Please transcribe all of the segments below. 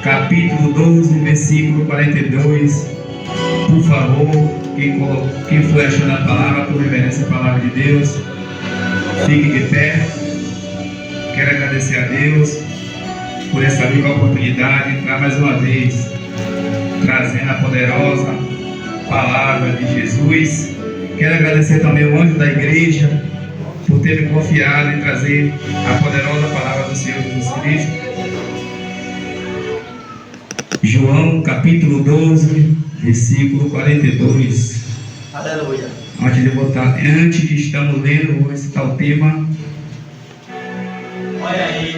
capítulo 12, versículo 42. Por favor, quem for achando a palavra, por reverência à palavra de Deus, fique de pé. Quero agradecer a Deus por essa viva oportunidade de entrar mais uma vez trazendo a poderosa palavra de Jesus. Quero agradecer também ao anjo da igreja por ter me confiado em trazer a poderosa palavra do Senhor Jesus Cristo. João capítulo 12, versículo 42. Aleluia. Antes de estarmos lendo, vou recitar o tema. Olha aí.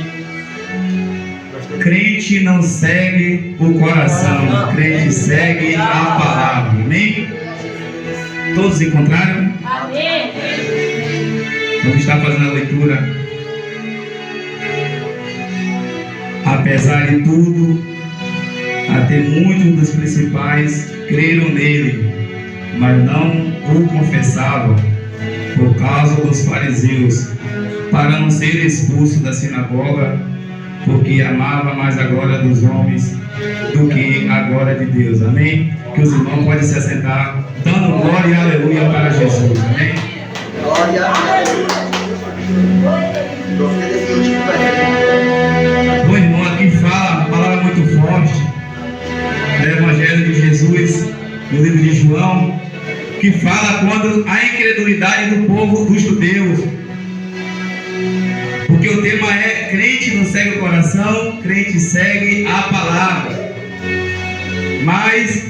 Crente não segue o coração, crente segue a palavra. Amém? Todos encontraram? Amém. Vamos estar fazendo a leitura. Apesar de tudo, até muitos dos principais creram nele, mas não o confessavam por causa dos fariseus, para não ser expulso da sinagoga, porque amava mais a glória dos homens do que a glória de Deus. Amém? Que os irmãos podem se assentar, dando glória e aleluia para Jesus. Amém? Glória a Deus. O irmão aqui fala, uma palavra muito forte do Evangelho de Jesus, no livro de João, que fala quando a incredulidade do povo dos judeus. Porque o tema é: crente não segue o coração, crente segue a palavra. Mas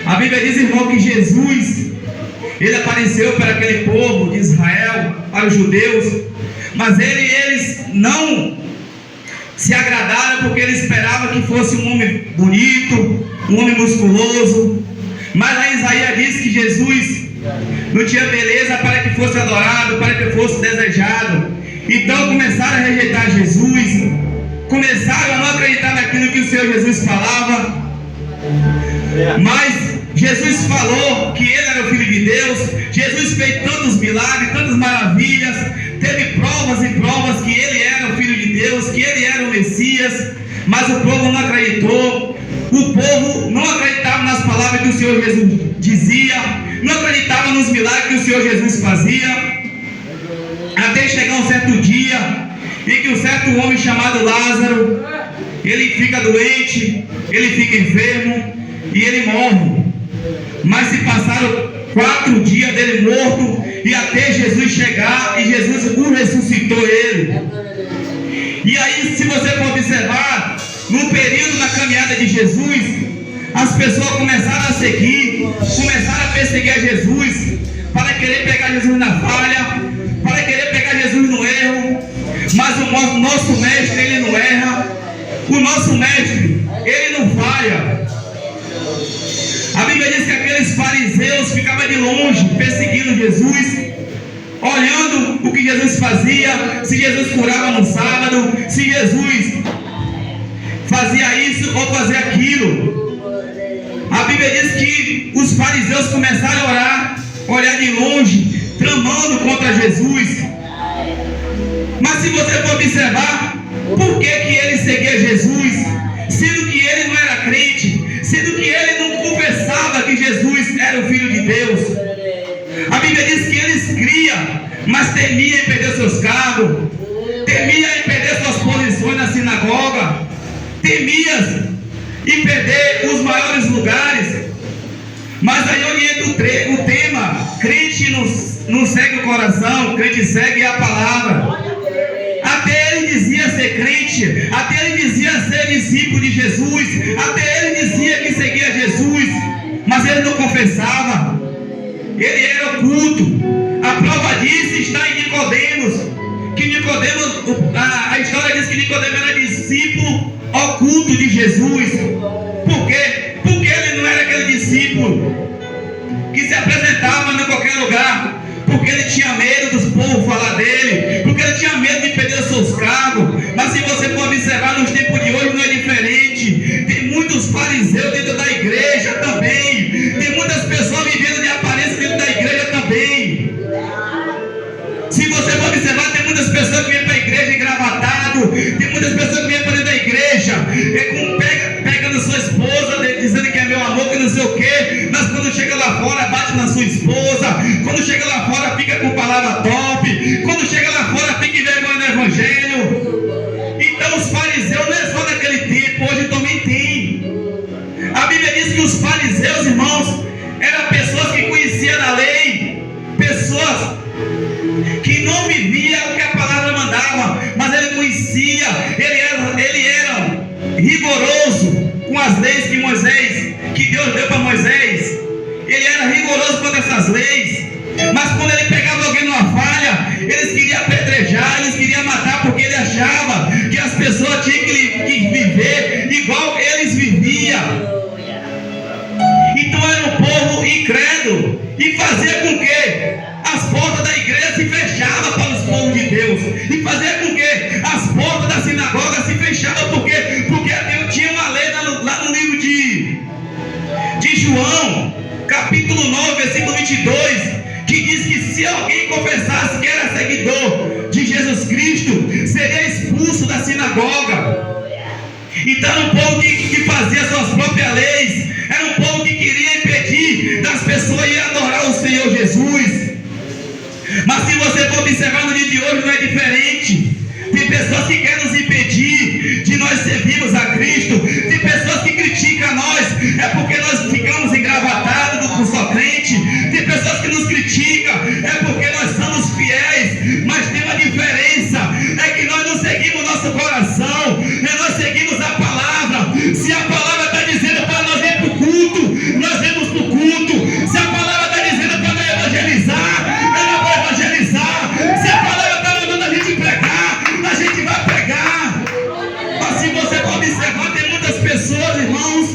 a Bíblia diz, irmão, que Jesus, ele apareceu para aquele povo de Israel, para os judeus, mas eles não se agradaram, porque eles esperavam que fosse um homem bonito, um homem musculoso. Mas lá em Isaías diz que Jesus não tinha beleza para que fosse adorado, para que fosse desejado. Então começaram a rejeitar Jesus, começaram a não acreditar naquilo que o Senhor Jesus falava. Mas Jesus falou que ele era o Filho de Deus. Jesus fez tantos milagres, tantas maravilhas, teve provas e provas que ele era o Filho de Deus, que ele era o Messias. Mas o povo não acreditou. O povo não acreditava nas palavras que o Senhor Jesus dizia, não acreditava nos milagres que o Senhor Jesus fazia. Até chegar um certo dia em que um certo homem chamado Lázaro, ele fica doente, ele fica enfermo e ele morre. Mas se passaram 4 dias dele morto e até Jesus chegar, e Jesus o ressuscitou ele. E aí, se você for observar, no período da caminhada de Jesus, as pessoas começaram a seguir, começaram a perseguir a Jesus, para querer pegar Jesus na falha, para querer pegar Jesus no erro. Mas o nosso mestre, ele não erra. O nosso mestre, ele não falha. A Bíblia diz que aqueles fariseus ficavam de longe perseguindo Jesus, olhando o que Jesus fazia, se Jesus curava no sábado, se Jesus fazia isso ou fazia aquilo. A Bíblia diz que os fariseus começaram a orar, olhar de longe, tramando contra Jesus. Mas se você for observar, por que ele seguia Jesus, sendo que ele não era crente, sendo que ele não confessava que Jesus era o Filho de Deus? A Bíblia diz que eles criam, mas temia em perder seus cargos, temia em perder suas posições na sinagoga, temia em perder os maiores lugares. Mas aí orienta o tema: crente não segue o coração, crente segue a palavra. Até ele dizia ser crente, até ele dizia ser discípulo de Jesus, até ele dizia que seguia Jesus, mas ele não confessava, ele era oculto. A prova disso está em Nicodemos, que Nicodemos, a história diz que Nicodemos era discípulo oculto de Jesus. Por quê? Porque ele não era aquele discípulo que se apresentava em qualquer lugar, porque ele tinha medo dos povos falar dele, porque ele tinha medo de perder os seus cargos. Mas se você for observar, nos tempos de hoje não é diferente. Tem muitos fariseus dentro da igreja também, tem muitas pessoas vivendo de aparência dentro da igreja também. Se você for observar, tem muitas pessoas que vêm para a igreja engravatado, tem muitas pessoas que vêm para dentro da igreja pegando fora bate na sua esposa, quando chega lá fora fica com palavra top, quando chega lá fora fica envergonhando o evangelho. Então os fariseus não é só daquele tempo, hoje também tem. A Bíblia diz que os fariseus, irmãos, eram pessoas que conheciam da lei, pessoas que não viviam o que a palavra mandava, mas ele conhecia, ele era rigoroso com as leis que Deus deu para Moisés. Ele era rigoroso com essas leis, mas quando ele pegava alguém numa falha, eles queriam apedrejar, eles queriam matar, porque ele achava que as pessoas tinham que viver igual eles viviam. Então era um povo incrédulo, e fazia com que as portas da igreja se fechavam para os povos de Deus, e fazia com que as portas da sinagoga se fechavam, porque Deus tinha uma lei lá no livro de João, capítulo 9, versículo 22, que diz que se alguém confessasse que era seguidor de Jesus Cristo, seria expulso da sinagoga. Então era um povo que fazia suas próprias leis, era um povo que queria impedir das pessoas irem adorar o Senhor Jesus. Mas se você for observar no dia de hoje, não é diferente. Tem pessoas que querem nos impedir de nós servirmos a Cristo. Tem pessoas que criticam nós, é porque nós ficamos engravatados com só crente. Tem pessoas que nos criticam, é porque nós somos fiéis. Mas tem uma diferença, é que nós não seguimos nosso coração, nós seguimos a palavra. Se a palavra está dizendo para nós ir para o culto, nós vamos para o culto. Se a palavra está dizendo para nós evangelizar, nós vamos evangelizar. Se a palavra está mandando a gente pregar, a gente vai pregar. Mas se você for observar, tem muitas pessoas, irmãos,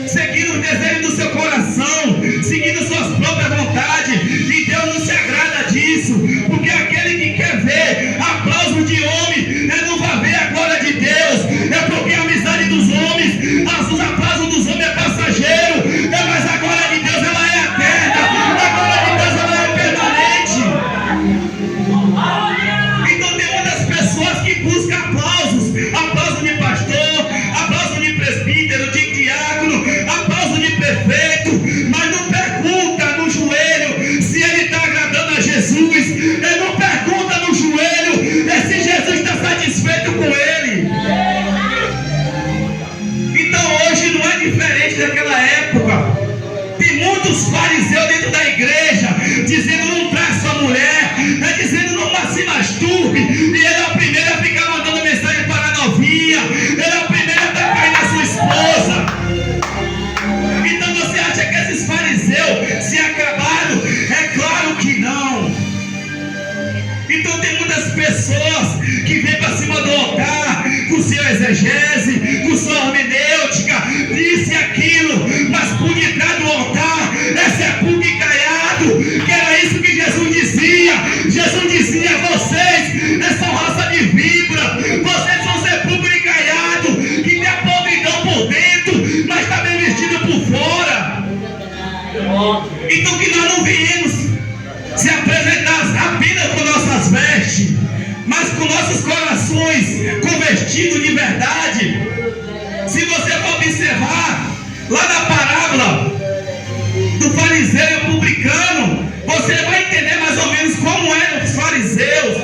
seguindo os desejos do seu coração, seguindo suas próprias vontades, e Deus não se agrada disso, porque aquele que quer ver aplauso de homem, ele não vai ver a glória de Deus. É porque a amizade dos homens, os aplausos dos homens é passageiro, mas a glória de Deus ela é eterna, a glória de Deus ela é permanente. Então tem muitas pessoas que buscam aplauso de pastor, aplauso de presbítero, de diácono, aplauso de prefeito, mas não pergunta no joelho se ele está agradando a Jesus, ele não pergunta no joelho se Jesus está satisfeito com ele. Então hoje não é diferente daquela época. Tem muitos fariseus dentro da igreja dizendo não traz sua mulher, dizendo não se masturbe, e ele é o primeiro a ficar mandando mensagem para a novinha, ele é o primeiro a tacar na sua esposa. Então você acha que esses fariseus se acabaram? É claro que não. Então tem muitas pessoas que vêm para cima do altar com seu exegese, com sua hermenêutica, isso e aquilo, mas por detrás do altar é sepulcro e caiado, que era isso que Jesus dizia. Jesus dizia: vocês são raça de víbora, vocês são sepulcro e caiado, que tem a podridão por dentro, mas está bem vestido por fora. Então que nós não viemos se apresentar apenas com nossas vestes, mas com nossos corações convertidos de verdade. Se você for observar lá na parábola do fariseu e o publicano, você vai entender mais ou menos como eram os fariseus.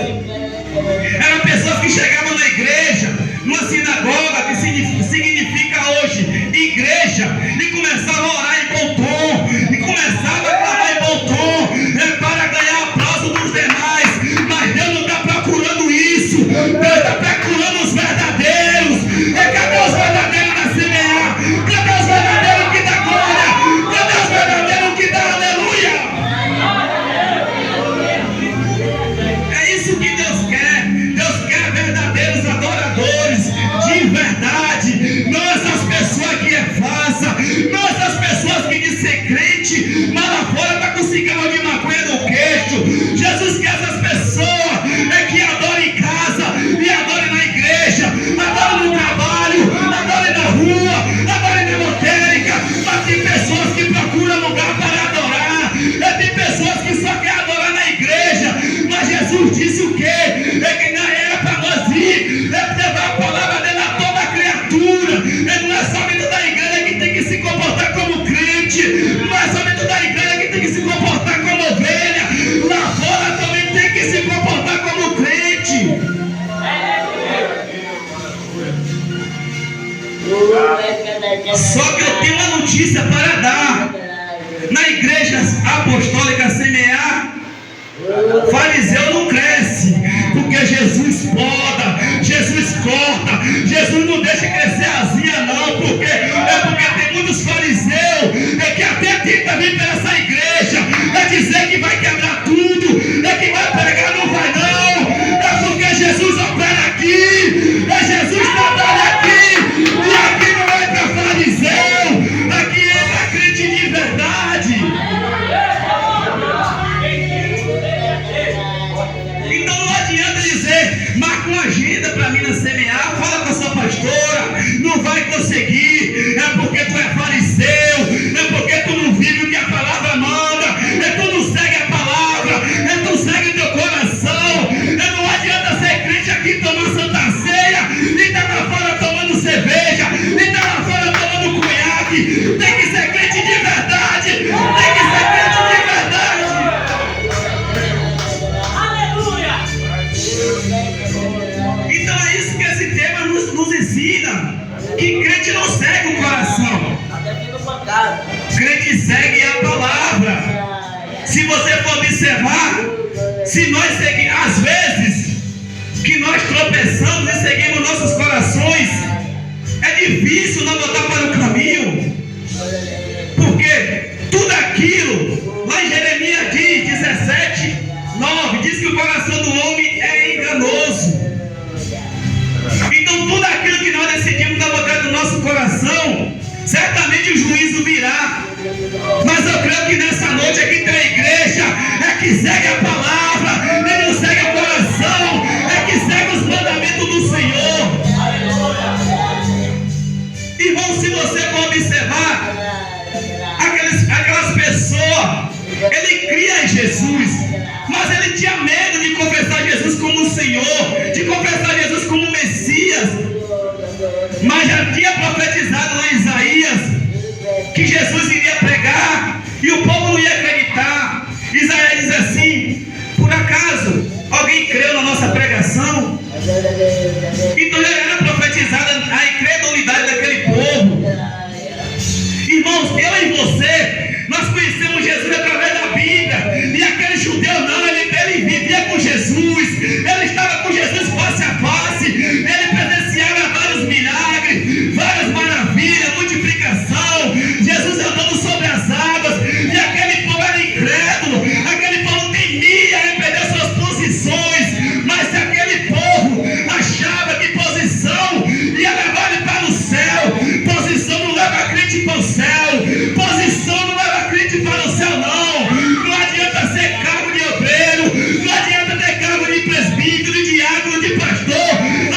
Eram pessoas que chegavam na igreja, numa sinagoga, que significa hoje igreja, e começavam a orar em bom tom, e começavam a clamar em bom tom, para ganhar aplauso dos demais. Mas Deus não está procurando isso. Deus está procurando os verdadeiros. Cadê os verdadeiros da semear? Cadê os verdadeiros que dá glória? Cadê os verdadeiros que dá aleluia? É isso que Deus quer. Deus quer verdadeiros adoradores de verdade. Não essas pessoas que é falsa, não essas pessoas que dizem ser crente, mas lá fora está com cigarro de maconha no queixo. Jesus quer essas pessoas que adorem em casa e adorem na igreja, adorem no trabalho, adorem na rua, adorem na lotérica. Mas tem pessoas que procuram lugar para adorar, tem pessoas que só querem adorar na igreja. Mas Jesus disse o quê? É que não era para nós ir, levar a palavra dele a toda criatura. Não é só dentro da igreja que tem que se comportar como crente, não é só dentro da Só que eu tenho uma notícia para dar. Na igreja apostólica Semear, fariseu não cresce, porque Jesus poda, Jesus corta, Jesus não deixa crescer asinha não, porque tem muitos fariseus que até tenta vir para essa igreja, dizer que vai quebrar tudo, que vai pregar, não vai não, porque Jesus opera aqui, Jesus trabalha aqui, e aqui não entra fariseu, aqui entra crente de verdade. Então não adianta dizer, marca uma agenda para mim na Semear, fala com a sua pastora, não vai conseguir, porque tu é fariseu, porque tu não vive o que a palavra manda, tu não segue a palavra, tu segue o teu coração, não adianta ser crente aqui tomar santa ceia, e tá lá fora tomando cerveja, e tá lá fora tomando cunhaque, tem que ser crente de verdade, tem que ser crente de verdade. Então é isso que esse tema nos ensina, que crente não segue o coração, crente segue a palavra. Se você for observar, se nós seguimos, às vezes que nós tropeçamos e seguimos nossos corações, é difícil não voltar para o caminho, porque tudo aquilo, lá em Jeremias diz, 17:9, diz que o coração do homem é enganoso. Então tudo aquilo que nós decidimos na vontade do nosso coração, certamente o juízo virá. Mas eu creio que nessa noite aqui tem a igreja que segue a palavra, não segue o coração, que segue os mandamentos do Senhor. Irmão, se você for observar aquelas pessoas, ele cria em Jesus, mas ele tinha medo de confessar Jesus como Senhor, de confessar Jesus como Messias. Mas já tinha profetizado lá em Isaías que Jesus iria pregar e o povo não ia acreditar. Isaías diz assim: por acaso alguém creu na nossa pregação? Então já era profetizada a incredulidade daquele povo. Irmãos, eu e você, nós conhecemos Jesus através da Bíblia, e aquele judeu não, ele vivia com Jesus, ele estava com Jesus face a face, ele presenciava vários milagres, várias maravilhas, multiplicação, Jesus andando sobre as águas, e aquele povo era incrédulo, aquele povo temia em perder suas posições, mas se aquele povo achava que posição ia levar ele para o céu, posição não leva crente para o céu, posição não leva crente para o céu não, não adianta ser cargo de obreiro, não adianta ter cargo de presbítero, de diácono, de pastor,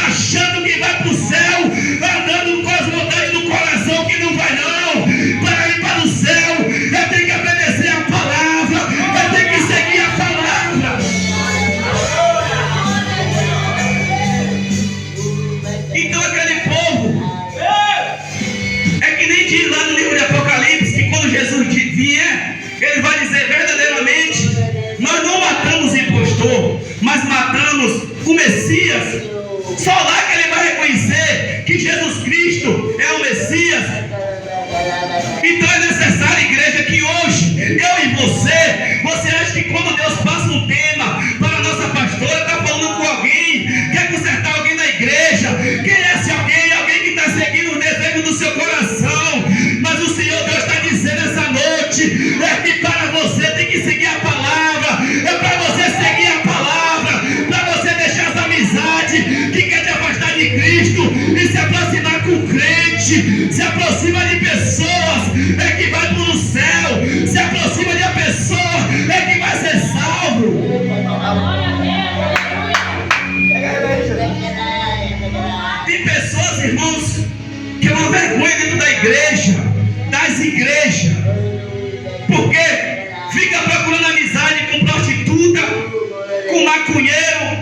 achando que vai para o céu, andando com as vontades do coração, que não vai não. Para ir para o céu, eu tenho que obedecer a palavra, eu tenho que seguir a palavra. Então aquele povo, é que nem diz lá no livro de Apocalipse, que quando Jesus vier, ele vai dizer verdadeiramente, nós não matamos o impostor, mas matamos o Messias. Só lá que ele vai reconhecer que Jesus Cristo é o Messias. Então é necessário, igreja, que hoje, eu e você acha que quando Deus passa um tema para a nossa pastora, está falando com alguém, quer consertar alguém na igreja, quem é esse alguém? Alguém que está seguindo o desejo do seu coração. Mas o Senhor Deus está dizendo essa noite, que para você tem que seguir a palavra, é para você seguir a palavra, para você deixar as amizades que quer te afastar de Cristo e se aproximar com o crente, se aproxima de pessoas que vai para o céu, se aproxima de uma pessoa que vai ser salvo. Tem pessoas, irmãos, que é uma vergonha dentro da igreja, das igrejas, porque fica procurando amizade com prostituta, com maconheiro,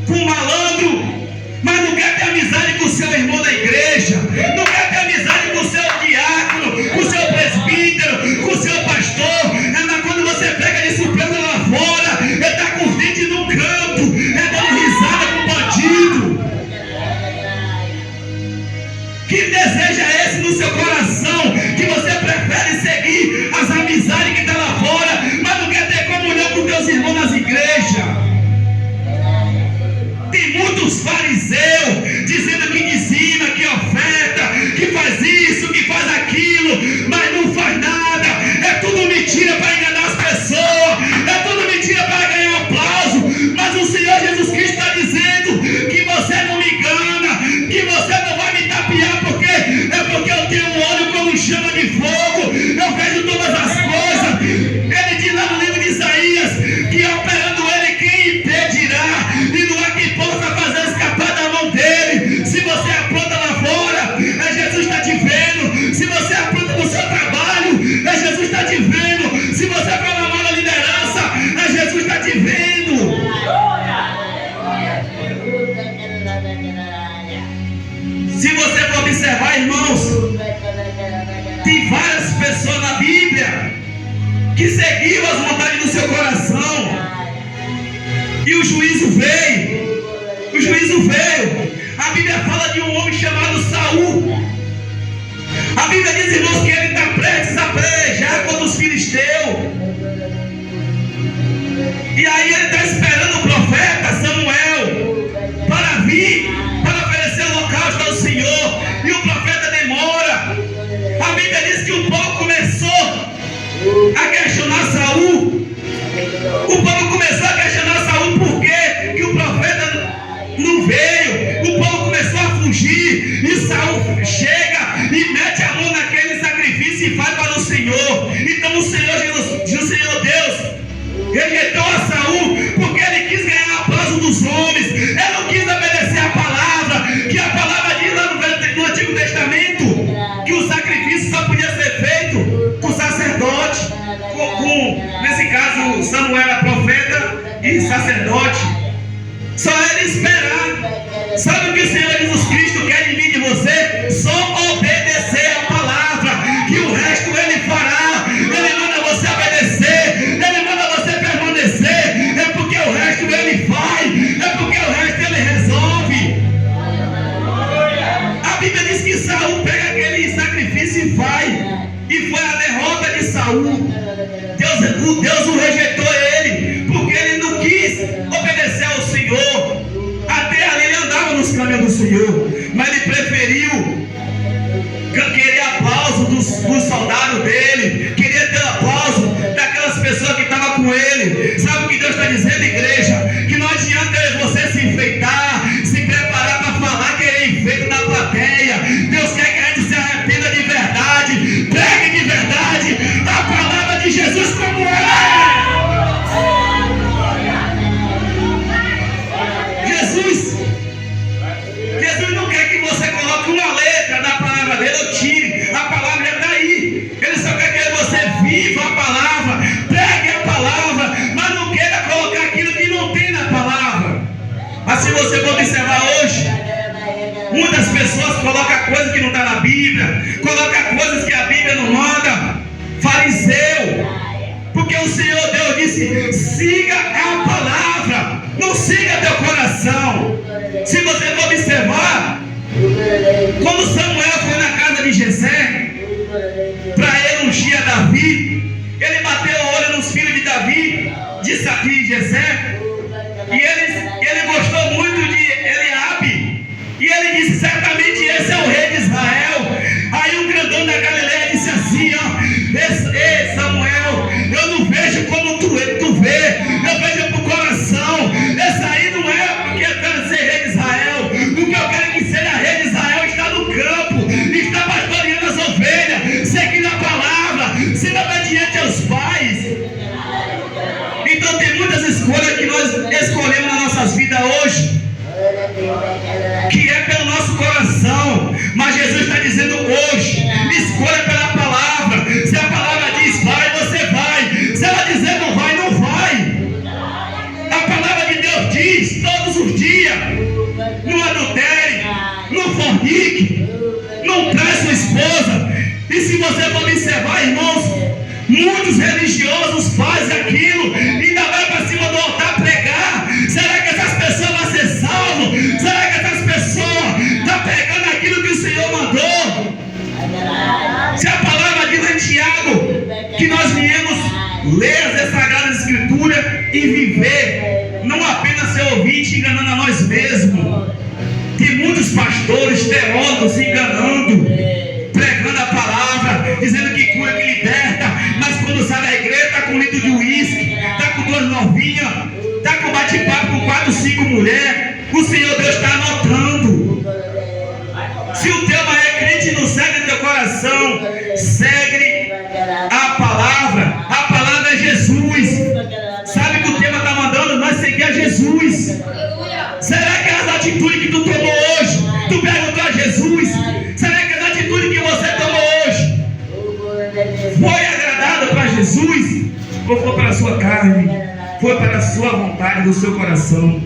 com malandro, mas não quer ter amizade com o seu irmão da igreja, não quer ter amizade com o seu diácono, com o seu presbítero, com o seu pastor. Mas quando você pega de surpresa lá fora, ele está com os dentes no canto, dando risada com o bandido. Que Que desejo é esse no seu coração? Que você prefere seguir as amizades que estão lá fora, mas não quer ter comunhão com teus irmãos nas igrejas? Tem muitos fariseus dizendo que dizima, que oferta, que faz isso, que faz aquilo, mas não faz nada. É tudo mentira para enganar as pessoas, é tudo mentira para ganhar aplauso. Mas o Senhor Jesus Cristo está dizendo que você não me engana, que você não vai me tapear, porque eu tenho um olho como chama de fogo, eu vejo todas as coisas. Ele diz lá no livro de Isaías que operando ele, quem impedirá? E não há quem possa fazer escapar da mão dele. Se você apronta lá fora, Jesus está te vendo. Se você apronta no seu trabalho, Jesus está te vendo. Se você fala mal da liderança, Jesus está te vendo. Se você for observar, irmãos, tem várias pessoas na Bíblia que seguiam as vontades do seu coração. E o juízo veio. O juízo veio. A Bíblia fala de um homem chamado Saul. A Bíblia diz, irmãos, que ele está prestes a pelejar contra os filisteus. E aí ele está esperando o profeta Samuel para vir, para oferecer o holocausto ao Senhor. E o profeta demora. A Bíblia diz que o povo começou a questionar Saul. O povo começou a questionar Saul por quê? Que o profeta não veio. O povo começou a fugir. E Saul chega e mete a mão naquele sacrifício e vai para o Senhor. Então o Senhor Jesus, o Senhor Deus, rejeitou a Saul porque ele quis ganhar aplauso dos homens. Ele não quis obedecer a palavra, que a palavra diz lá no Antigo Testamento que o sacrifício só podia ser feito com sacerdote. Nesse caso, Samuel era profeta e sacerdote. Só ele esperar. Sabe o que o Senhor Jesus Cristo quer de mim e de você? Só obedecer a palavra, que o resto ele fará. Ele manda você obedecer, ele manda você permanecer. É porque o resto ele faz, é porque o resto ele resolve. A Bíblia diz que Saul pega aquele sacrifício e vai. E foi a derrota de Saul. Deus o rejeitou ele, porque ele não quis obedecer ao Senhor. Até ali ele andava nos caminhos do Senhor, mas ele preferiu querer aplauso dos soldados dele, queria ter aplauso daquelas pessoas que estavam com ele. Sabe o que Deus está dizendo, igreja? Que não adianta você se enfeitar, se preparar para falar, querer enfeito na plateia. Deus quer que a gente se arrependa de verdade, pregue de verdade a palavra de Jesus como é. Jesus não quer que você coloque uma letra da palavra dele ou tire. A palavra já está aí. Ele só quer que você viva a palavra, pregue a palavra, mas não queira colocar aquilo que não tem na palavra. Mas se você for observar hoje, muitas pessoas colocam coisas que não está na Bíblia, colocam coisas que a Bíblia não manda. Fariseu, porque o Senhor Deus disse: siga a palavra, não siga teu coração. Se você for observar, quando Samuel foi na casa de Jessé para ele ungir a Davi, ele bateu o olho nos filhos de Davi, de Jessé, e ele gostou muito de Eliabe, e ele disse: certamente esse é o rei de Israel. Aí o grandão da Galileia disse assim: ei Samuel, eu não vejo como tu vê, eu vejo pro coração. Esse aí não é porque eu quero ser rei de Israel. O que eu quero que seja rei de Israel está no campo, está pastoreando as ovelhas, seguindo a palavra, sendo obediente aos pais. Então tem muitas escolhas que nós escolhemos nas nossas vidas hoje, que é pelo nosso coração. Mas Jesus está dizendo hoje: escolha pela palavra. Se a palavra diz vai, você vai. Se ela dizer não vai, não vai. A palavra de Deus diz todos os dias: não adultere, não fornique, não trai sua esposa. E se você for observar, irmãos, muitos religiosos fazem aquilo e ainda vai para cima do altar pregar. Será que essas pessoas vão ser salvas? Será que essas pessoas estão pegando aquilo que o Senhor mandou? ler as Sagradas Escrituras e viver, não apenas ser ouvinte enganando a nós mesmos. Tem muitos pastores, teólogos se enganando, pregando a palavra, dizendo que cura, que liberta, mas quando sai da igreja está com um litro de uísque, está com duas novinhas, está com bate-papo com 4, 5 mulheres. O Senhor Deus está anotando. Se o tema é crente, não segue no teu coração, segue a palavra. A palavra é Jesus. Sabe que o tema está mandando nós seguir a Jesus. Será que as atitudes que tu tomou hoje, tu perguntou a Jesus? Será que as atitudes que você tomou hoje foi agradada para Jesus? Ou foi para a sua carne? Foi para a sua vontade, do seu coração?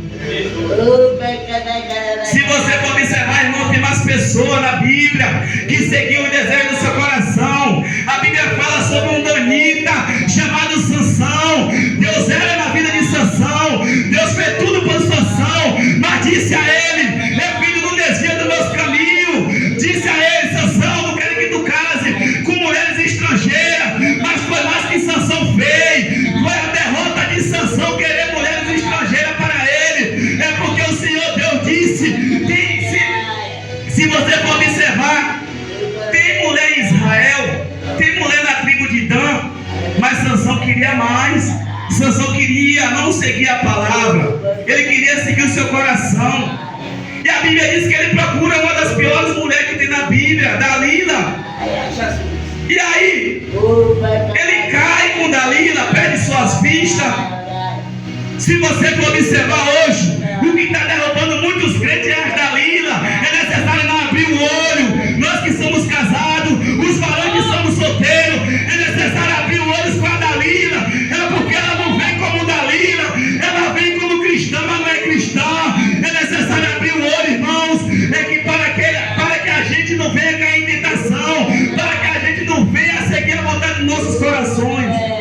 Se você for observar, irmão, tem mais pessoas na Bíblia que seguiam o desejo do seu coração. A Bíblia fala sobre um danita chamado Sansão. Deus era na vida de Sansão. Deus fez tudo por Sansão, mas disse a ele: meu filho, não desvia dos meus caminhos. Disse a ele: Sansão, não quero que tu case com mulheres estrangeiras. Mas foi mais que Sansão fez. Foi a derrota de Sansão querer mulheres estrangeiras para ele. É porque o Senhor Deus disse. Se você for observar, tem mulher em Israel, tem mulher na tribo de Dan, mas Sansão queria mais. Sansão queria não seguir a palavra, ele queria seguir o seu coração. E a Bíblia diz que ele procura uma das piores mulheres que tem na Bíblia, Dalila. E aí, ele cai com Dalila, perde suas vistas. Se você for observar hoje, o que está derrubando muitos crentes é as Dalila. É necessário não abrir o olho. Nós que somos casados, os varões que somos solteiros, é necessário abrir o olho com a Dalila. É porque ela não vem como Dalila, ela vem como cristã, mas não é cristã. É necessário abrir o olho, irmãos. É que para que a gente não venha cair em tentação, para que a gente não venha seguir a vontade dos nossos corações.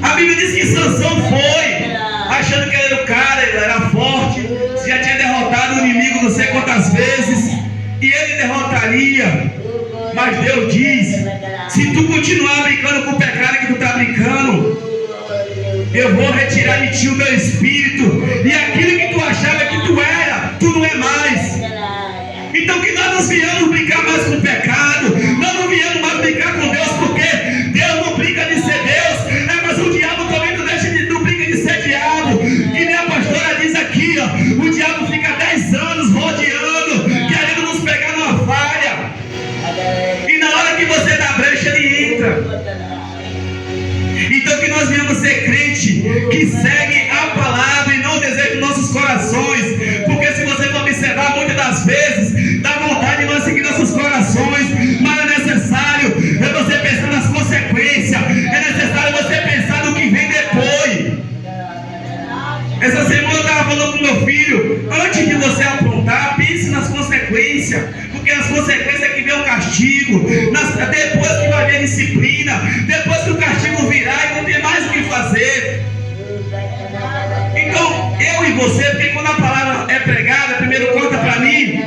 A Bíblia diz que Sansão foi, achando que ele era o cara, ele era forte, já tinha derrotado o inimigo não sei quantas vezes, e ele derrotaria. Mas Deus diz: se tu continuar brincando com o pecado que tu está brincando, eu vou retirar de ti o meu espírito, e aquilo que tu achava que tu era, tu não é mais. Então que nós não viemos brincar mais com o pecado, nós não viemos mais brincar com Deus, porque Deus não brinca de ser Deus, mas o diabo também não brinca de ser diabo. Que nem a pastora diz aqui, ó, o diabo fica 10 anos rodeando, querendo nos pegar numa falha, e na hora que você dá brecha, ele entra. Então que nós viemos ser crente que segue a palavra e não o desejo dos nossos corações, porque se você for observar, muitas das vezes dá vontade de nós seguir nossos corações, mas é necessário você pensar nas consequências, é necessário você pensar no que vem depois. Essa semana eu estava falando com meu filho: antes de você aprontar, pense nas consequências, porque as consequências é que vem o castigo, depois que vai vir a disciplina, depois que o castigo virar e não tem mais o que fazer. Então, eu e você, porque quando a palavra é pregada, primeiro conta para mim,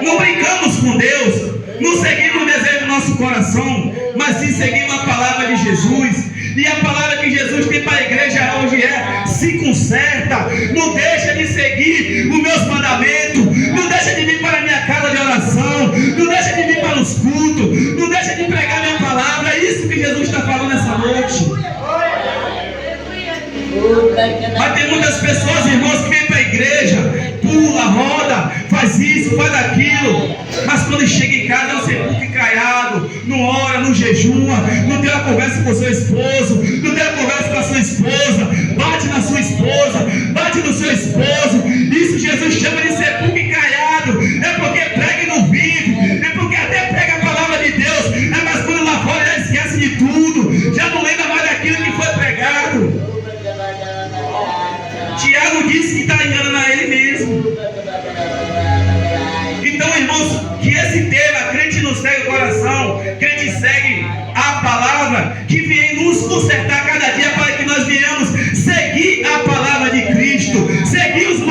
não brincamos com Deus, não seguimos o desejo do nosso coração, mas sim seguimos a palavra de Jesus. E a palavra que Jesus tem para a igreja hoje é: se conserta, não deixa de seguir os meus mandamentos, não deixa de vir para a minha casa de oração, não deixa de vir para os cultos, não deixa de pregar minha palavra. É isso que Jesus está falando essa noite. Mas tem muitas pessoas, irmãos, que vêm para a igreja, pula, roda, faz isso, faz aquilo, mas quando chega em casa é um sepulcro caiado, não ora, não jejuma, não tem uma conversa com o seu esposo, não tem uma conversa com a sua esposa, bate na sua esposa, bate no seu esposo. Isso Jesus chama de sepulcro caiado. É porque prega e não vive, é porque até prega a palavra de Deus, mas quando lá fora já esquece de tudo, já não lembra mais daquilo que foi pregado. Tiago disse que está enganando a ele mesmo. Então, irmãos, que esse tema, crente não segue o coração, crente segue a palavra, que vem nos consertar cada dia para que nós venhamos seguir a palavra de Cristo, seguir os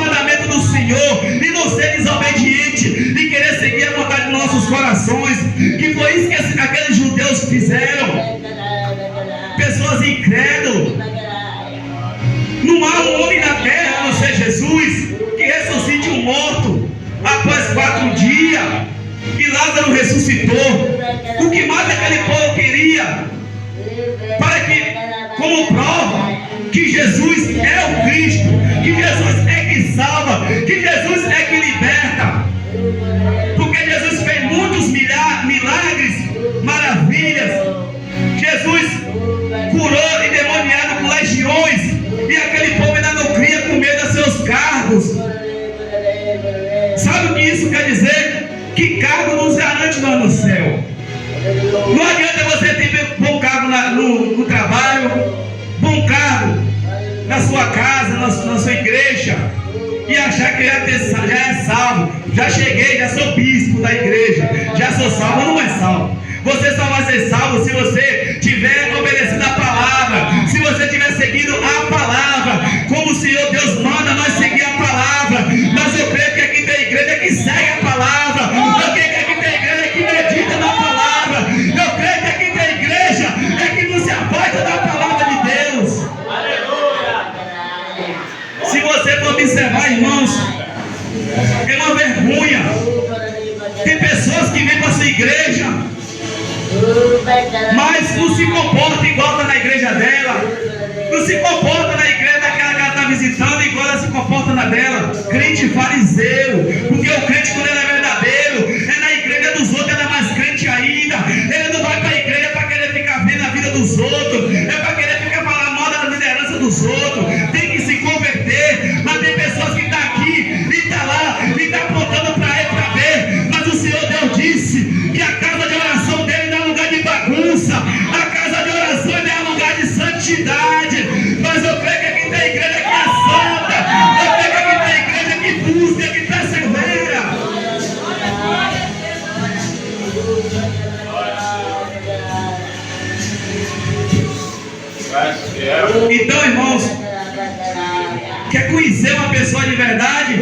após 4 dias, e Lázaro ressuscitou. O que mais aquele povo queria? Para que, como prova, que Jesus é o Cristo, que Jesus é que salva, que Jesus é que liberta. Porque Jesus fez muitos milagres, maravilhas. Jesus curou endemoniado com legiões, e aquele povo ainda não cria com medo a seus cargos. Sabe o que isso quer dizer? Que cargo nos garante nós no céu. Não adianta você ter bom cargo no trabalho, bom cargo na sua casa, na sua igreja, e achar que já é salvo. Já cheguei, já sou bispo da igreja, já sou salvo. Não é salvo. Você só vai ser salvo se você tiver obedecido a palavra, se você tiver seguido a palavra, como o Senhor Deus manda nós seguir a palavra. Mas eu creio que aqui tem igreja que segue a palavra, eu creio que aqui tem igreja que medita na palavra, eu creio que aqui tem igreja que não se afasta da palavra de Deus. Se você for observar, irmãos, é uma vergonha. Tem pessoas que vêm para a sua igreja, mas não se comporta igual está na igreja dela, não se comporta na igreja daquela que ela está visitando igual ela se comporta na dela. Crente fariseu, porque o crente, quando ele é verdadeiro, é na igreja dos outros, ele é mais crente ainda. Ele não vai para a igreja para querer ficar vendo a vida dos outros, é para querer ficar falando mal da liderança dos outros. Tem que se converter. Mas tem pessoas que estão aqui e estão lá e estão apontando para ele para ver. Mas o Senhor Deus disse que a casa de oração dele não é lugar de bagunça, a casa de oração dele é lugar de santidade. Mas eu creio que aqui tem igreja que é santa, eu creio que aqui tem igreja que busca, que persevera. Então, irmãos, quer conhecer uma pessoa de verdade?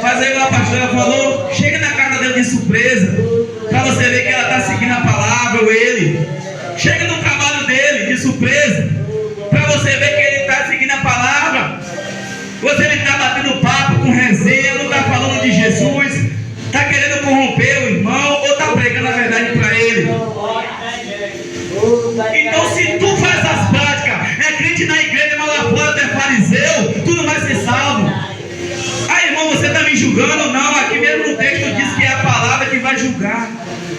Faz aí o que a pastora falou. Chega na casa dele de surpresa, para você ver que ela está seguindo a palavra, ou ele. Chega no trabalho dele de surpresa, para você ver que ele está seguindo a palavra. Você está batendo papo com resenha, não está falando de Jesus, está querendo corromper o irmão, ou está pregando a verdade para ele. Então, se tu faz as práticas, é crente na igreja, mas lá fora tu é fariseu, tu não vai ser salvo. Ah, irmão, você está me julgando? Não, aqui mesmo no texto diz que é a palavra que vai julgar.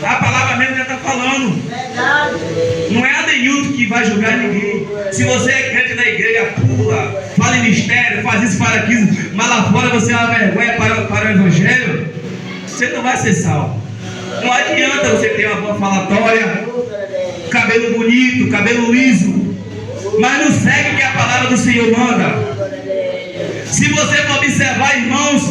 A palavra mesmo já está falando. Não é a Denilton que vai julgar ninguém. Se você é crente na igreja, pula, fala em mistério, faz isso, faz aquilo, mas lá fora você é uma vergonha para o evangelho, você não vai ser salvo. Não adianta você ter uma boa falatória, cabelo bonito, cabelo liso, mas não segue o que a palavra do Senhor manda. Se você for observar, irmãos,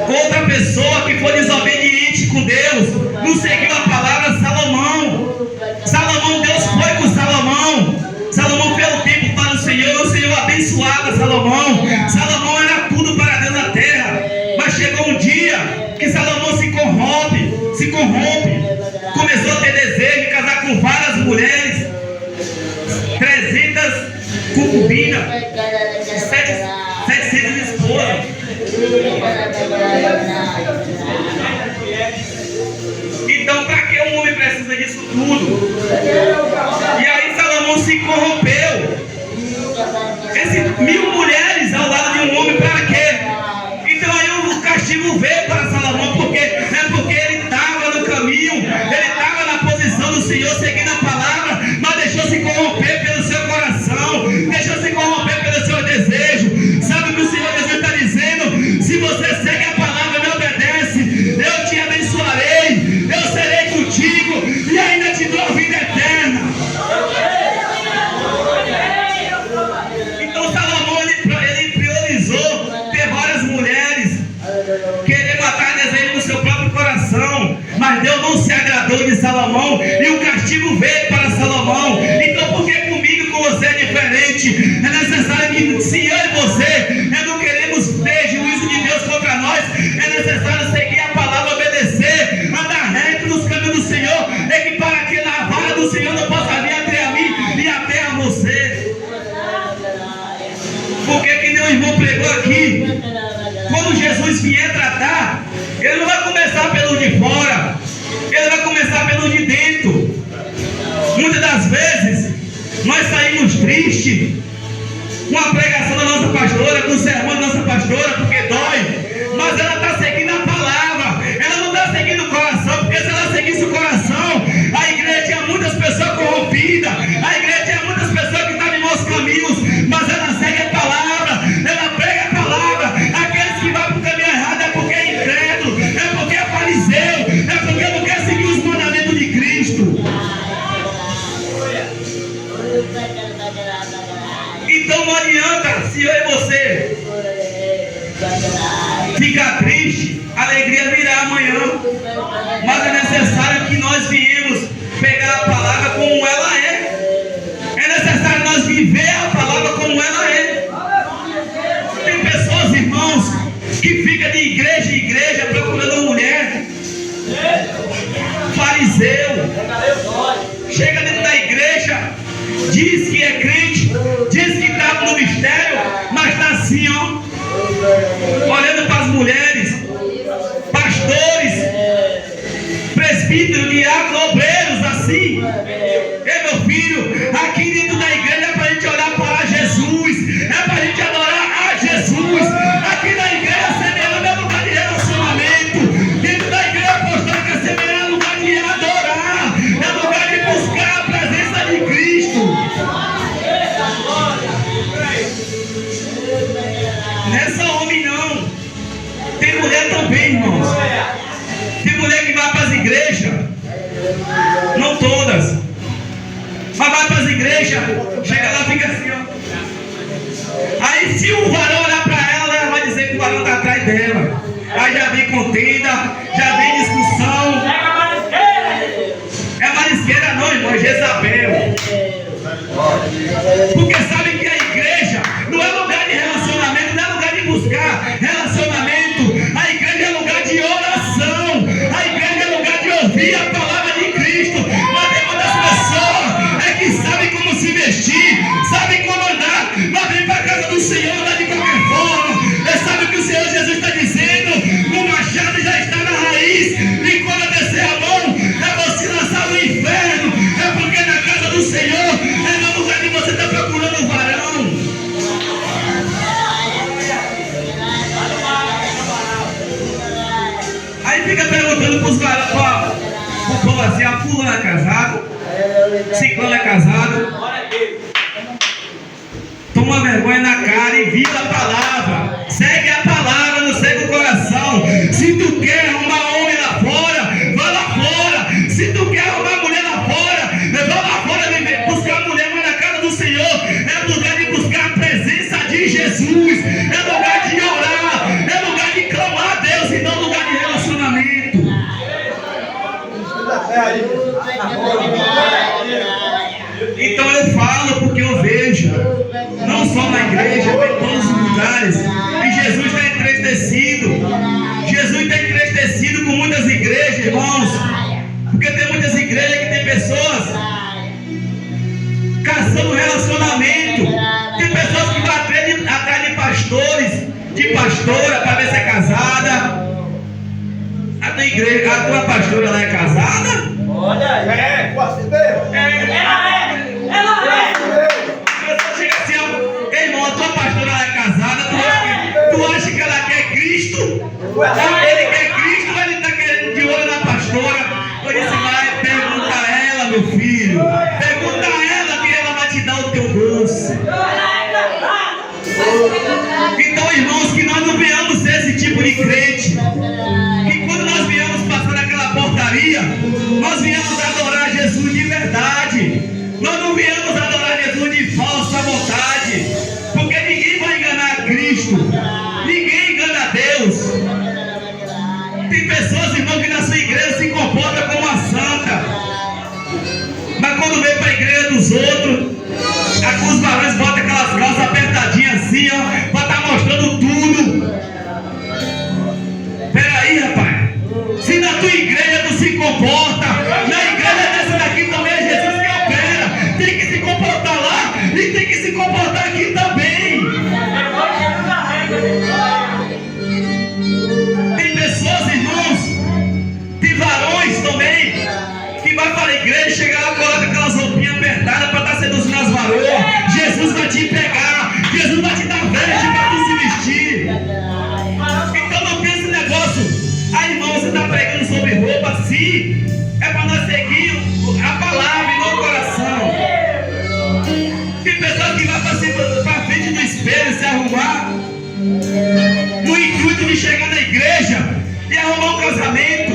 outra pessoa que foi desobediente com Deus, não seguiu a palavra, Salomão, Deus foi com Salomão fez o tempo para o Senhor abençoava Salomão era tudo para Deus na terra. Mas chegou um dia que Salomão se corrompe, começou a ter desejo de casar com várias mulheres, 300 concubinas, 700 esposas. Então, para que um homem precisa disso tudo? E aí Salomão se corrompeu. 1000 mulheres ao lado de um homem, para quê? Então aí o castigo veio para Salomão, porque ele estava no caminho, ele estava na posição do Senhor, seguindo a palavra, mas deixou se corromper pelo seu coração, deixou se corromper pelo seu desejo. Sabe o que o Senhor Jesus está dizendo? Se você segue a palavra e me obedece, eu te abençoarei, eu serei contigo e ainda te dou a vida eterna. Então Salomão ele priorizou ter várias mulheres, querer matar desejo no seu próprio coração, mas Deus não se agradou de Salomão e o castigo veio para Salomão. Então por que comigo e com você é diferente? É necessário que, se eu e você não queremos ter juízo de Deus contra nós, é necessário seguir a palavra, obedecer, andar reto nos caminhos do Senhor, é que para que na vara do Senhor não possa vir até a mim e até a você. Porque que meu irmão pregou aqui, quando Jesus vier tratar, triste com a pregação da nossa pastora, com o sermão da nossa pastora, porque dói, mas ela está seguindo a palavra, ela não está seguindo o coração, porque se ela seguisse o coração, a igreja tinha muitas pessoas corrompidas, a igreja tinha muitas pessoas que estavam em maus caminhos, mas ela segue a palavra, ela prega a palavra. Aqueles que vão para o caminho errado é porque é incrédulo, é porque é fariseu, é porque não quer seguir os mandamentos de Cristo. Então não adianta se eu e você ficar triste, a alegria virá amanhã. Mas é necessário que nós viemos pegar a palavra como ela é. É necessário nós viver a palavra como ela é. Tem pessoas, irmãos, que ficam de igreja em igreja procurando mulher. Fariseu. Chega dentro da igreja, diz que é crente, diz que está no mistério, mas está assim, ó, olhando para as mulheres, pastores, presbíteros, diáconos, obreiros, assim. Ei, meu filho, aqui dentro da igreja é para a gente olhar para Jesus, é para a gente adorar a Jesus. Aqui na igreja semeando é lugar de relacionamento, dentro da igreja apostólica semeando é lugar de adorar, é lugar de buscar a presença de Cristo. Nessa homem não. Tem mulher também, irmãos. Tem mulher que vai para as igrejas. Não todas. Mas vai para as igrejas. Chega lá e fica assim, ó. Aí se o varão olhar para ela, ela vai dizer que o varão está atrás dela. Aí já vem contenda, já vem discussão. É marisqueira não, irmão, é Jezabel. Porque sabe que a igreja não é lugar de relacionamento, não é lugar de buscar relacionamento. A igreja é lugar de oração, a igreja é lugar de ouvir a palavra de Cristo. Mas tem muitas pessoas que sabem como se vestir, sabem como andar, mas vem para a casa do Senhor, andar de qualquer forma. Sabe o que o Senhor Jesus está dizendo? O machado já está na raiz, e quando descer a mão, é você lançar no inferno. É porque na casa do Senhor é no lugar que você está procurando o varão. Aí fica perguntando para os varões, para o povo assim, a fulana é casado, ciclano é casado. Toma vergonha na cara e viva a palavra. Segue a palavra, não segue o coração. Se tu quer arrumar homem lá fora, vá lá fora. Se tu quer arrumar mulher lá fora, vá lá fora buscar mulher, mas na casa do Senhor é lugar de buscar a presença de Jesus, é lugar de orar, é lugar de clamar a Deus e não lugar de relacionamento. Então eu falo porque eu vejo, não só na igreja, mas em todos os lugares, e Jesus está entristecido. Jesus está entristecido com muitas igrejas, irmãos, porque tem muitas igrejas que tem pessoas caçando relacionamento, tem pessoas que vão atrás de pastores, de pastora, para ver se é casada. A tua igreja, a tua pastora, ela é casada? Olha, quase mesmo. Ela é. A pessoa chega assim, ó, ei, irmão, a tua pastora, ela é casada, tu acha que ela quer Cristo? Ele quer Cristo ou ele está querendo de olho na pastora? Eu disse, vai, pergunta a ela, meu filho. Pergunta a ela que ela vai te dar o teu doce. Então, irmãos, que nós não venhamos ser esse tipo de crente. Que quando nós viemos passar aquela portaria, nós viemos adorar Jesus de verdade. Nós não viemos adorar Jesus de falsa vontade. Porque ninguém vai enganar a Cristo. Ninguém engana a Deus. Tem pessoas, irmão, que na sua igreja se comportam como a santa. Mas quando vem para a igreja dos outros, os varões botam aquelas calças apertadinhas assim, ó, para estar mostrando tudo. Peraí, rapaz. Se na tua igreja tu se comporta, na igreja dessa daqui também é Jesus que opera. Tem que se comportar lá e tem que se comportar aqui também. Tem pessoas, irmãos, tem varões também, que vai para a igreja, chega lá, coloca aquelas roupinhas apertadas para estar seduzindo as varoas. Jesus seguir é para nós seguir a palavra e não o coração. Tem pessoas que vão para frente do espelho se arrumar no intuito de chegar na igreja e arrumar um casamento.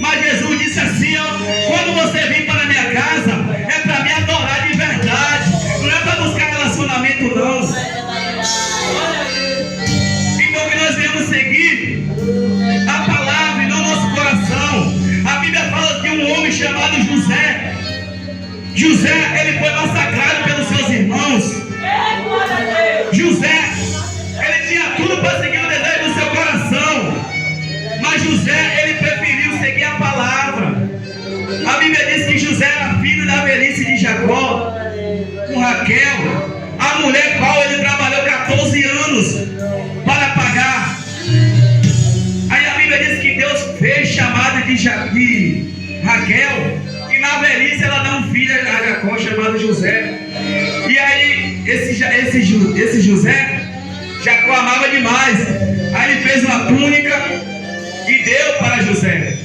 Mas Jesus disse assim, ó: quando você vir para a minha casa, é para me adorar de verdade, não é para buscar relacionamento não. Então que nós devemos seguir a palavra e não o nosso coração. A Bíblia fala de um homem chamado José. José, ele foi massacrado pelos seus irmãos. José, ele tinha tudo para seguir o desejo do seu coração, mas José, ele preferiu seguir a palavra. A Bíblia diz que José era filho da velhice de Jacó com Raquel, a mulher qual ele trabalhou 14 anos para pagar. Aí a Bíblia diz que Deus fez chamada de Raquel, e na velhice ela dá um filho a Jacó chamado José. E aí esse José, Jacó amava demais. Aí ele fez uma túnica e deu para José.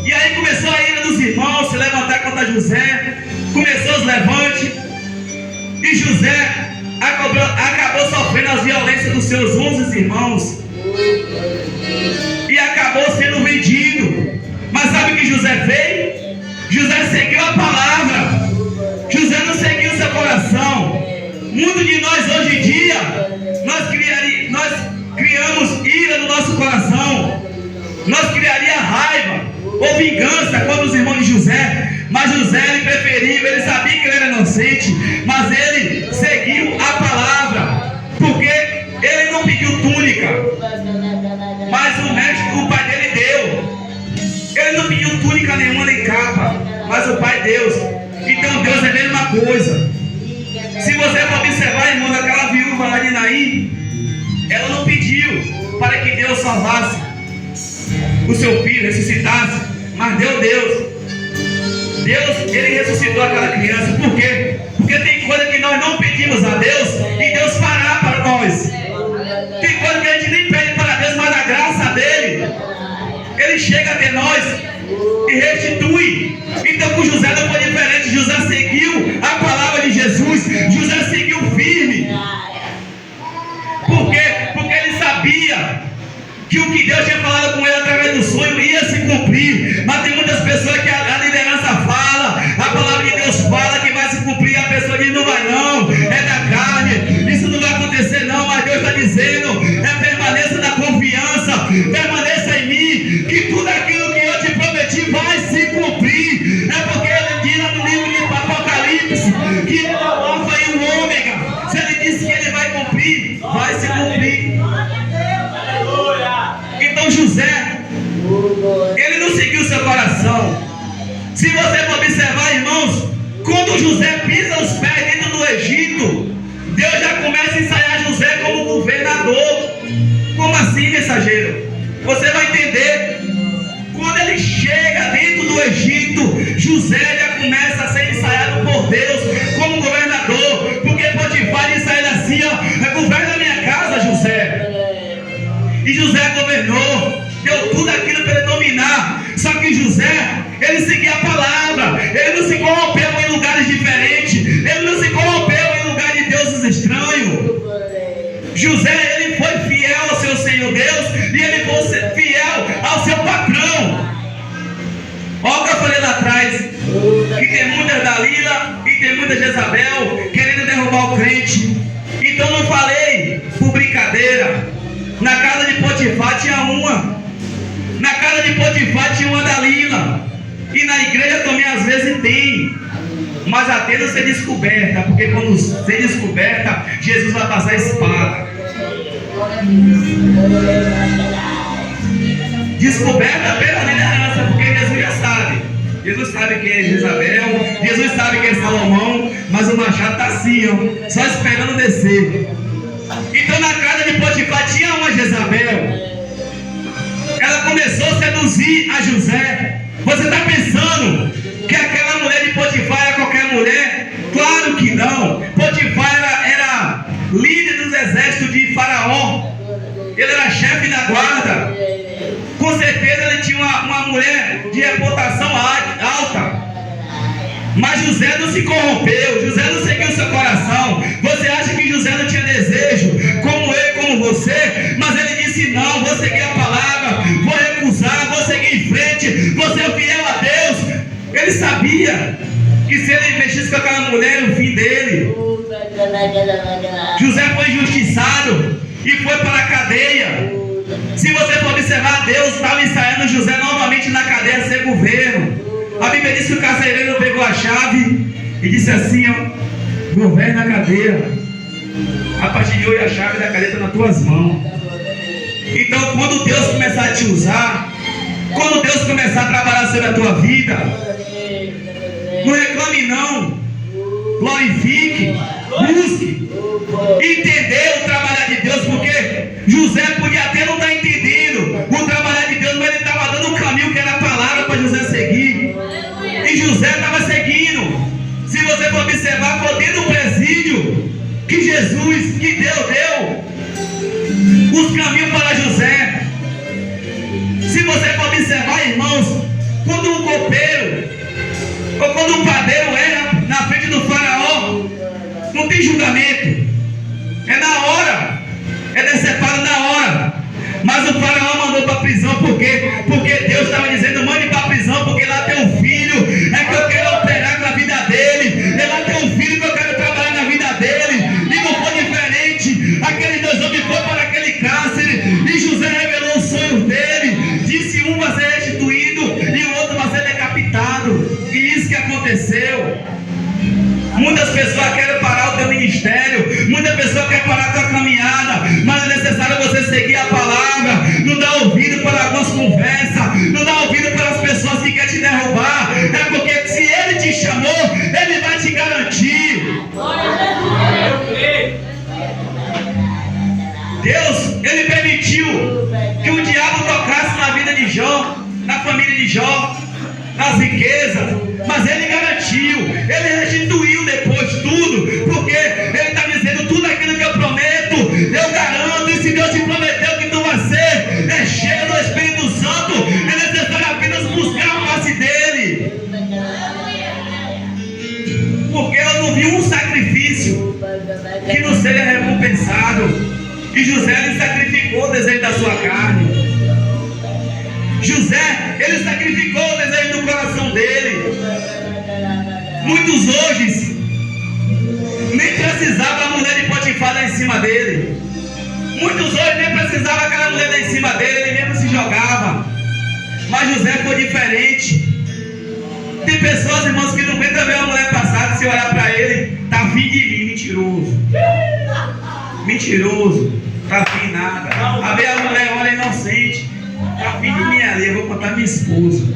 E aí começou a ira dos irmãos se levantar contra José. Começou os levantes. E José acabou sofrendo as violências dos seus 11 irmãos. E acabou sendo vendido. Mas sabe o que José fez? José seguiu a palavra. José não seguiu seu coração. Muitos de nós hoje em dia, nós criamos ira no nosso coração. Nós criaria raiva ou vingança contra os irmãos de José. Mas José, ele preferiu, ele sabia que ele era inocente, mas ele seguiu a palavra, porque ele não pediu túnica, mas o pai dele deu. Ele não pediu túnica nenhuma nem capa, mas o pai Deus. Então Deus é a mesma coisa. Se você for observar, irmão, aquela viúva lá de Naim, ela não pediu para que Deus salvasse o seu filho, ressuscitasse, mas deu Deus. Deus, ele ressuscitou aquela criança. Por quê? Porque tem coisa que nós não pedimos a Deus e Deus fará para nós. Tem coisa que a gente nem pede para Deus, mas a graça dele, ele chega até nós e restitui. Então com José não foi diferente. José seguiu a palavra de Jesus. José seguiu firme. Por quê? Porque ele sabia que o que Deus tinha falado com ele através do sonho ia se cumprir. Mas tem muitas pessoas que a liderança fala, a palavra de Deus fala que vai se cumprir, a pessoa diz: não vai não, é da carne, isso não vai acontecer não. Mas Deus está dizendo: permaneça na confiança, permaneça em mim, que tudo aquilo que eu te prometi vai se cumprir. É porque ele diz lá no livro de Apocalipse que ele é o alfa e o ômega. Se ele disse que ele vai cumprir, vai se cumprir. Então José, ele não seguiu seu coração. Se você for observar, irmãos, quando José pisa os pés dentro do Egito, Deus já começa a ensaiar José como governador. Como assim, mensageiro? Você vai entender. Quando ele chega dentro do Egito, José já começa a ser ensaiado por Deus como governador. Porque Potifar disse a ele assim, ó: governa a minha casa, José. E José governou, deu tudo aquilo para ele dominar. Só que José, ele seguia a palavra. Ele não se corrompeu em lugares diferentes. Ele não se corrompeu em lugar de deuses estranhos. José, ele foi fiel ao seu Senhor Deus, e ele foi fiel ao seu patrão. Olha o que eu falei lá atrás, que tem muita Dalila e tem muita Jezabel querendo derrubar o crente. Então não falei por brincadeira. Na casa de Potifar tinha uma. Na casa de Potifar tinha uma Dalila. E na igreja também às vezes tem. Mas até não ser descoberta. Porque quando ser descoberta, Jesus vai passar a espada. Descoberta pela liderança. Porque Jesus já sabe. Jesus sabe quem é Jezabel. Jesus sabe quem é Salomão. Mas o machado está assim, ó, só esperando descer. Então na casa de Potifar tinha uma Jezabel. Ela começou a seduzir a José. Você está pensando que aquela mulher de Potifar era qualquer mulher? Claro que não. Potifar era líder dos exércitos de Faraó. Ele era chefe da guarda. Com certeza ele tinha uma mulher de reputação alta. Mas José não se corrompeu, José não seguiu seu coração. Você acha que José não tinha desejo, como eu e como você? Mas ele disse: não, vou seguir a palavra, vou recusar, vou seguir em frente, vou ser fiel a Deus. Ele sabia que se ele mexesse com aquela mulher, era o fim dele. José foi injustiçado e foi para a cadeia. Se você for observar, Deus estava ensaiando José novamente na cadeia a ser governo. A Bíblia diz que o carcereiro pegou a chave e disse assim: ó, governa a cadeia. A partir de hoje a chave da cadeia está nas tuas mãos. Então, quando Deus começar a te usar, quando Deus começar a trabalhar sobre a tua vida, não reclame não, glorifique, busque entender o trabalhar de Deus, porque José podia até não estar entendendo o trabalhar de Deus, mas ele estava dando um caminho que era a palavra para José seguir. E José estava seguindo. Se você for observar, foi dentro do presídio que Jesus, que Deus deu os caminhos para José. Se você for observar, irmãos, quando um copeiro ou quando um padeiro erra na frente do faraó, não tem julgamento, é na hora, é decepado na hora. Mas o faraó mandou para a prisão, por quê? Porque Deus estava dizendo: mande para a prisão, porque lá tem um filho, é que eu quero operar na vida dele, é lá tem um filho que eu quero trabalhar na vida dele. E não foi diferente, aqueles dois homens foram para aquele cárcere, e José revelou os sonhos dele, disse: um vai ser restituído e o outro vai ser decapitado. E isso que aconteceu. Muitas pessoas querem parar o teu ministério, muitas pessoas querem parar a tua caminhada, mas é necessário você seguir a palavra, não dar ouvido para algumas conversas, não dar ouvido para as pessoas que querem te derrubar. É porque se ele te chamou, ele vai te garantir. Deus, ele permitiu que o diabo tocasse na vida de Jó, na família de Jó, nas riquezas, mas ele garantiu, ele restituiu depois tudo, porque ele está dizendo: tudo aquilo que eu prometo, eu garanto. E se Deus te prometeu que tu vai ser cheio do Espírito Santo, é necessário apenas buscar a face dele. Porque eu não vi um sacrifício que não seja recompensado. E José, ele sacrificou o desejo da sua carne. José, ele sacrificou o desejo do coração dele. Muitos hoje nem precisavam a mulher de Potifar lá em cima dele. Muitos hoje nem precisavam aquela mulher lá em cima dele, ele mesmo se jogava. Mas José foi diferente. Tem pessoas, irmãos, que não aguentam ver a mulher passar, se olhar para ele, tá afim de mim, mentiroso. Mentiroso, tá afim de nada. A ver a mulher olha inocente, tá afim de mim ali, eu vou contar minha esposa.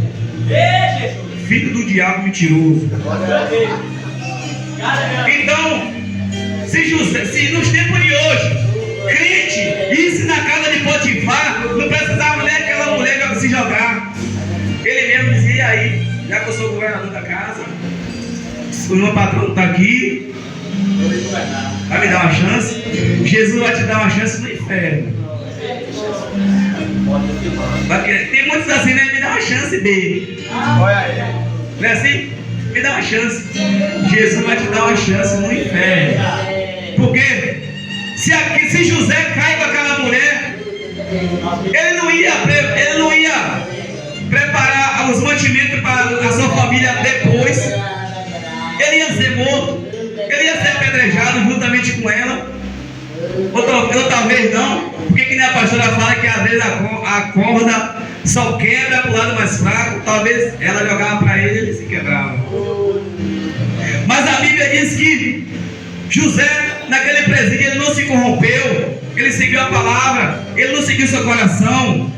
Filho do diabo mentiroso. Então, se nos tempos de hoje, crente, isso na casa de Potifar, não precisava nem aquela mulher para se jogar. Ele mesmo dizia: e aí, já que eu sou o governador da casa, o meu patrão está aqui, vai me dar uma chance? Jesus vai te dar uma chance no inferno. Tem muitos assim, né? Me dá uma chance dele. Não é assim? Me dá uma chance. Jesus vai te dar uma chance no inferno. Porque se José cai com aquela mulher, ele não ia preparar os mantimentos para a sua família depois. Ele ia ser morto, ele ia ser apedrejado juntamente com ela. Ou talvez não, porque que nem a pastora fala que às vezes a corda só quebra para o lado mais fraco. Talvez ela jogava para ele se quebrava. Mas a Bíblia diz que José, naquele presídio, ele não se corrompeu, ele seguiu a palavra, ele não seguiu seu coração,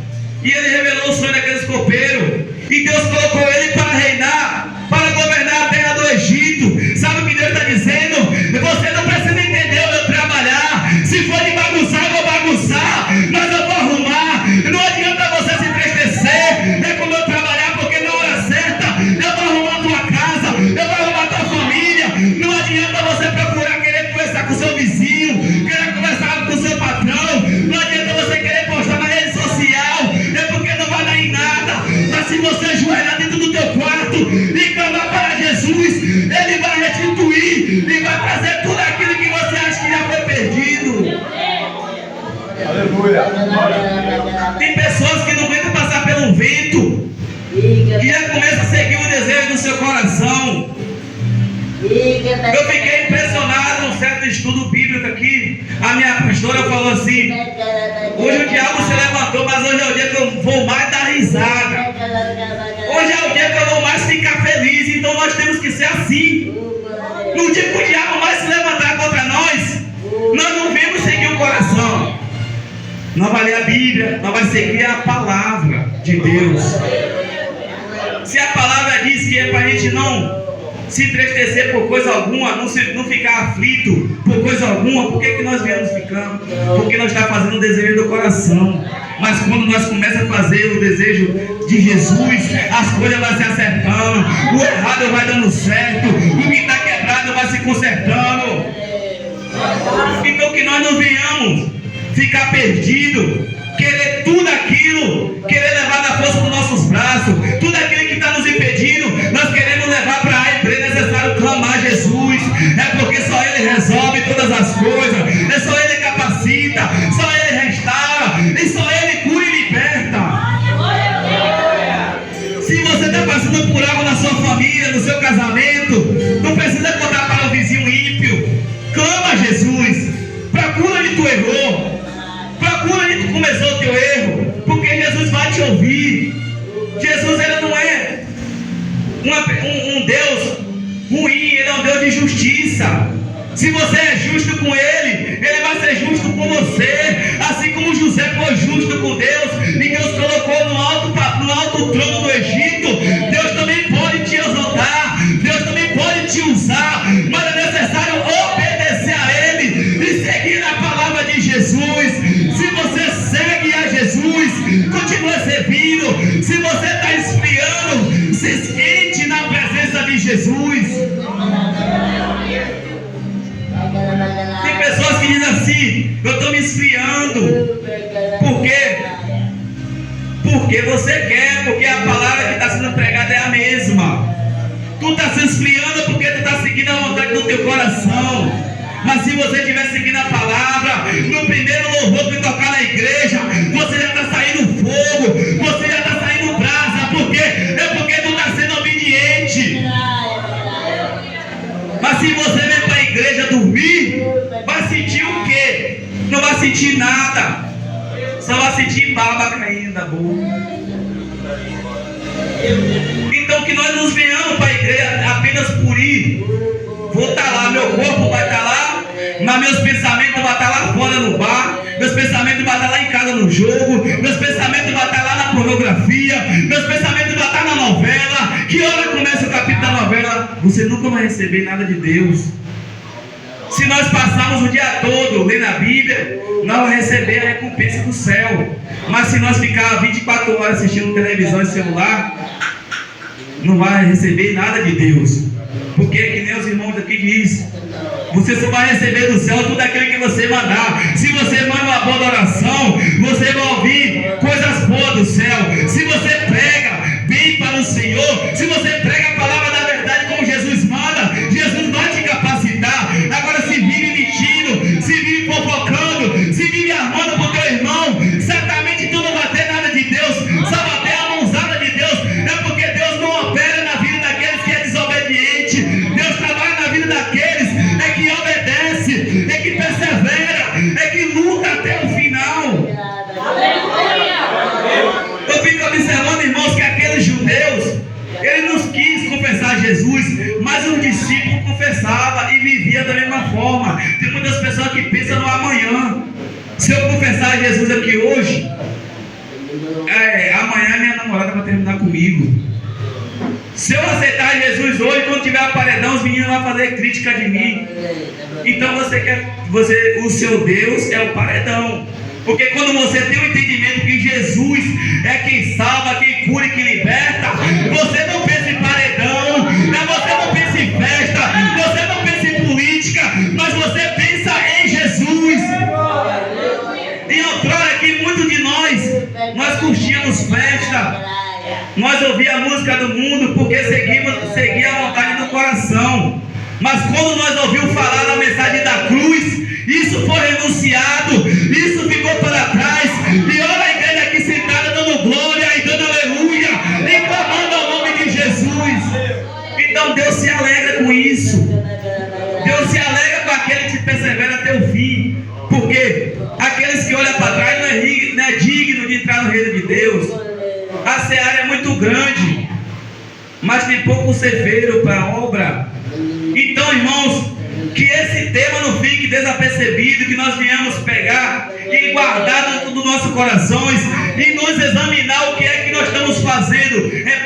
e ele revelou o sonho daqueles copeiros, e Deus colocou ele para reinar, para governar a terra do Egito. Sabe o que Deus está dizendo? Você não precisa entender o meu trabalhar. Se for de bagunçar, eu vou bagunçar, mas eu vou arrumar. Não adianta você se entristecer, é como eu trabalhar, porque na hora certa eu vou arrumar a tua casa, eu vou arrumar a tua família. Não adianta você procurar querer conversar com o seu vizinho, querer conversar com o seu patrão. Não adianta você querer postar na rede social, é porque não vai dar em nada. Mas se você Aleluia. Tem pessoas que não aguentam passar pelo vento, que já começam a seguir o desejo do seu coração. Eu fiquei impressionado num certo estudo bíblico aqui. A minha pastora falou assim: hoje o diabo se levantou, mas hoje é o dia que eu vou mais dar risada. Hoje é o dia que eu vou mais ficar feliz. Então nós temos que ser assim. No dia que o diabo vai se levantar contra nós, nós não vamos seguir o coração. Nós vamos ler a Bíblia, nós vamos seguir a palavra de Deus. Se a palavra diz que é para a gente não se entristecer por coisa alguma, não ficar aflito por coisa alguma, por que nós viemos ficando? Porque nós estamos fazendo o desejo do coração. Mas quando nós começamos a fazer o desejo de Jesus, as coisas vão se acertando, o errado vai dando certo, o que está quebrado vai se consertando. Então que nós não venhamos ficar perdidos, querer tudo aquilo, querer levar na força dos nossos braços, tudo aquilo que está nos impedindo, nós queremos levar para a igreja. É necessário clamar Jesus, é porque só Ele resolve todas as coisas, é só Ele capacita, só Ele restaura, e só Ele cura e liberta. Se você está passando por algo na sua família, no seu casamento, não precisa contar para o vizinho ímpio. Clama a Jesus, procura onde tu errou, procura onde tu começou o teu erro, porque Jesus vai te ouvir. Jesus, ele não é um Deus ruim, ele é um Deus de justiça. Se você é justo com ele, ele vai ser justo com você. Assim como José foi justo com Deus, e Deus colocou no alto trono do Egito, Deus também pode te exaltar, Deus também pode te usar, mas é necessário obedecer a ele e seguir a palavra de Jesus. Se você segue a Jesus, continua servindo. Se você está esfriando, se esquente na presença de Jesus. Tem pessoas que dizem assim: eu estou me esfriando. Por quê? Porque você quer, porque a palavra que está sendo pregada é a mesma. Tu está se esfriando porque tu está seguindo a vontade do teu coração. Mas se você estiver seguindo a palavra, no primeiro louvor que tocar na igreja, você já está saindo fogo, você já está saindo brasa. Por quê? É porque tu está sendo obediente. Mas se você vem para a igreja dormir, vai sentir o quê? Não vai sentir nada. Só vai sentir baba caindo da boca. Então que nós nos venhamos para a igreja apenas por ir. Vou estar lá, meu corpo vai estar lá, mas meus pensamentos vão estar lá fora no bar, meus pensamentos vão estar lá em casa no jogo, meus pensamentos vão estar lá na pornografia, meus pensamentos vão estar na novela. Que hora começa o capítulo da novela? Você nunca vai receber nada de Deus. Se nós passarmos o dia todo lendo a Bíblia, nós vamos receber a recompensa do céu. Mas se nós ficar 24 horas assistindo televisão e celular, não vai receber nada de Deus. Porque que nem os irmãos aqui dizem, você só vai receber do céu tudo aquilo que você mandar. Se você manda uma boa oração, você vai ouvir coisas boas do céu. Se você prega bem para o Senhor, se você prega a palavra da verdade como Jesus manda, Jesus vai te capacitar. Agora, se vive mentindo, se vive fofocando, se vive armando para o teu irmão, certamente tu não vai ter nada de Deus, só vai ter a mãozada de Deus. É porque Deus não opera na vida daqueles que é desobediente. Deus trabalha na vida daqueles que obedece, é que persevera, é que luta até o final. Eu fico observando, irmãos, que aqueles judeus, ele não quis confessar Jesus, mas os discípulos confessavam e viviam da mesma forma. Tem muitas pessoas que pensam no amanhã. Se eu confessar Jesus aqui hoje, amanhã minha namorada vai terminar comigo. Se eu aceitar Jesus hoje, quando tiver a paredão, os meninos vão fazer crítica de mim. Então o seu Deus é o paredão. Porque quando você tem o entendimento que Jesus é quem salva, quem cura e que liberta, você não pensa em paredão, você não pensa em festa, você não pensa em política, mas você pensa em Jesus. E outrora aqui, muitos de nós curtíamos festa, nós ouvíamos a música do mundo porque seguia a vontade do coração. Mas quando nós ouvimos falar da mensagem da cruz, isso foi renunciado, isso ficou para trás. Deus se alegra com isso. Deus se alegra com aquele que persevera até o fim. Porque aqueles que olham para trás não é digno de entrar no reino de Deus. A seara é muito grande, mas tem pouco ceifeiro para a obra. Então, irmãos, que esse tema não fique desapercebido, que nós venhamos pegar e guardar dentro dos nossos corações e nos examinar o que é que nós estamos fazendo. É